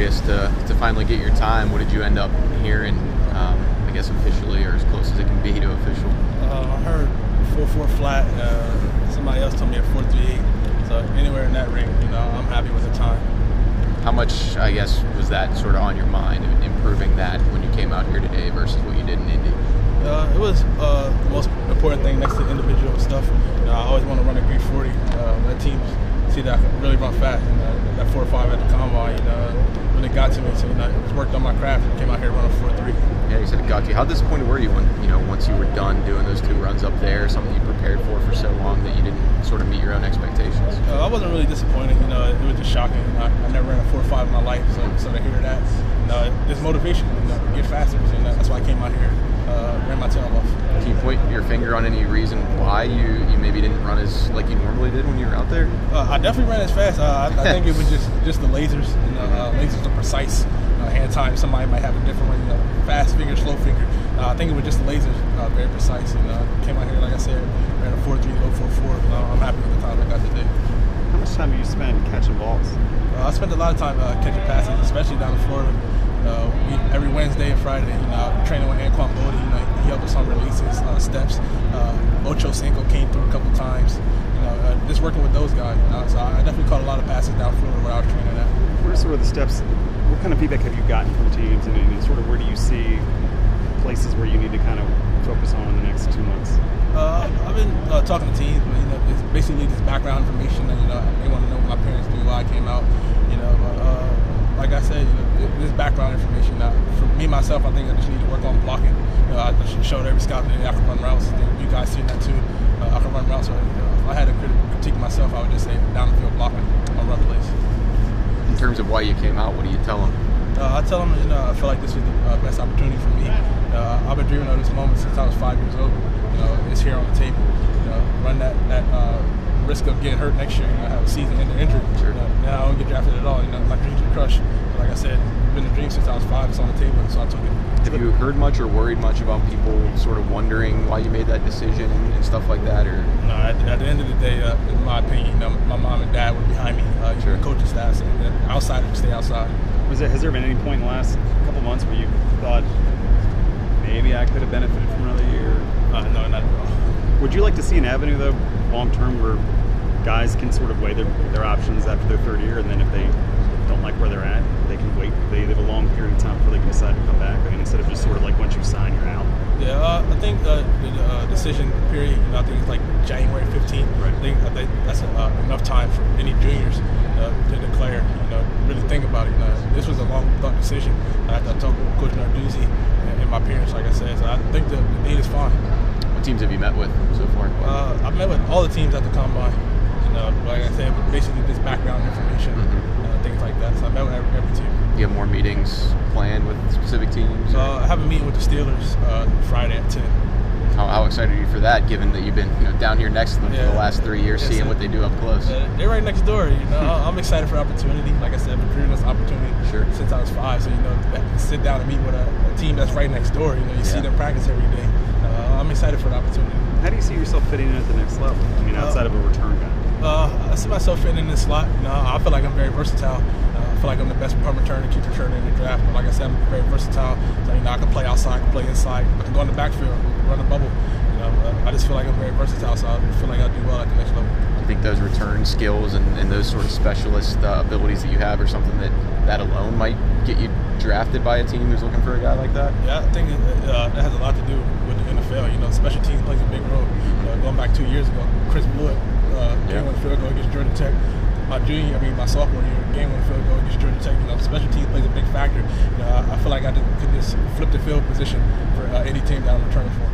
curious to finally get your time. What did you end up hearing, I guess officially, or as close as it can be to official? I heard 4.4 flat. Somebody else told me at 4.38. So anywhere in that range, I'm happy with the time. How much, I guess, was that sort of on your mind, improving that when you came out here today versus what you did in Indy? It was the most important thing next to individual stuff. I always want to run a great 40. Let teams see that I can really run fast. That 4.5 at the combine, really got to me. So it was worked on my craft and came out here running 4.3. Yeah, you said it got you. How disappointed were you when, once you were done doing those 2 runs up there, something you prepared for so long, that you didn't sort of meet your own expectations? I wasn't really disappointed. It was just shocking. I never ran a 4.5 in my life, so to hear that, there's motivation. Get faster. So that's why I came out here. Ran my tail off. Can you point your finger on any reason why you maybe didn't run as like you normally did when you were out there? I definitely ran as fast. I think it was just the lasers. Lasers are precise. Hand time, somebody might have a different one. Fast finger, slow finger. I think it was just the lasers, very precise. Came out here, like I said, ran a 4.3, low 4.4. I'm happy with the time I got today. How much time do you spend catching balls? I spent a lot of time catching passes, especially down in Florida. Every Wednesday and Friday, training with Anquan Bodie, he helped us on releases, steps. Ocho Cinco came through a couple times. Just working with those guys. So I definitely caught a lot of passes down Florida where I was training at. What are sort of the steps? What kind of feedback have you gotten from teams, and sort of where do you see places where you need to kind of focus on in the next 2 months? I've been talking to teams, but it's basically this background information that they want to know what my parents do, why I came out. Like I said, this background information. For me myself, I think I just need to work on blocking. I showed every scout that I can run routes. You guys seen that too. I can run routes. So if I had to critique myself, I would just say down the field blocking on run plays. In terms of why you came out, what do you tell them? I tell them, I feel like this was the best opportunity for me. I've been dreaming of this moment since I was 5 years old. It's here on the table. Run that risk of getting hurt next year. Have a season-ending injury. Sure. Now I don't get drafted at all. My dreams are crushed. But like I said, it's been a dream since I was 5. It's on the table, so I took it. Have you heard much or worried much about people sort of wondering why you made that decision and stuff like that? Or no, at the end of the day, in my opinion, my mom and dad were behind me. Sure. Coaching staff, and outsiders stay outside. Has there been any point in the last couple months where you thought maybe I could have benefited from another year? No, not at all. Would you like to see an avenue, though, long term, where guys can sort of weigh their options after their 3rd year, and then if they don't like where they're at, they can wait. They have a long period of time before they can decide to come back. I mean, instead of just sort of like once you sign, you're out. Yeah, I think the decision period, I think it's like January 15th. Right. I think that's enough time for any juniors to declare, really think about it. This was a long thought decision. I talked with Coach Narduzzi and my parents, like I said, so I think the date is fine. what teams have you met with so far? I've met with all the teams at the combine. Like I said, basically just background information, things like that. So I met with every team. You have more meetings planned with specific teams? I have a meeting with the Steelers Friday at 10. How excited are you for that, given that you've been down here next to them for the last 3 years, seeing what they do up close? They're right next door. I'm excited for the opportunity. Like I said, I've been dreaming this opportunity since I was 5. So to sit down and meet with a team that's right next door. You see them practice every day. I'm excited for the opportunity. How do you see yourself fitting in at the next level? I mean, outside of a return guy. I see myself fitting in this slot. I feel like I'm very versatile. I feel like I'm the best punt returner, keep returning in the draft. But like I said, I'm very versatile. So I can play outside, I can play inside, I can go in the backfield, run a bubble. I just feel like I'm very versatile, so I feel like I'll do well at the next level. I think those return skills and those sort of specialist abilities that you have are something that alone might get you drafted by a team who's looking for a guy like that? Yeah, I think that has a lot to do with the NFL. Special teams plays a big role. Going back 2 years ago, Chris Blewett, game winning field goal against Georgia Tech. My sophomore year, game winning field goal against Georgia Tech. Special teams plays a big factor. I feel like I could just flip the field position for any team that I'm returning for.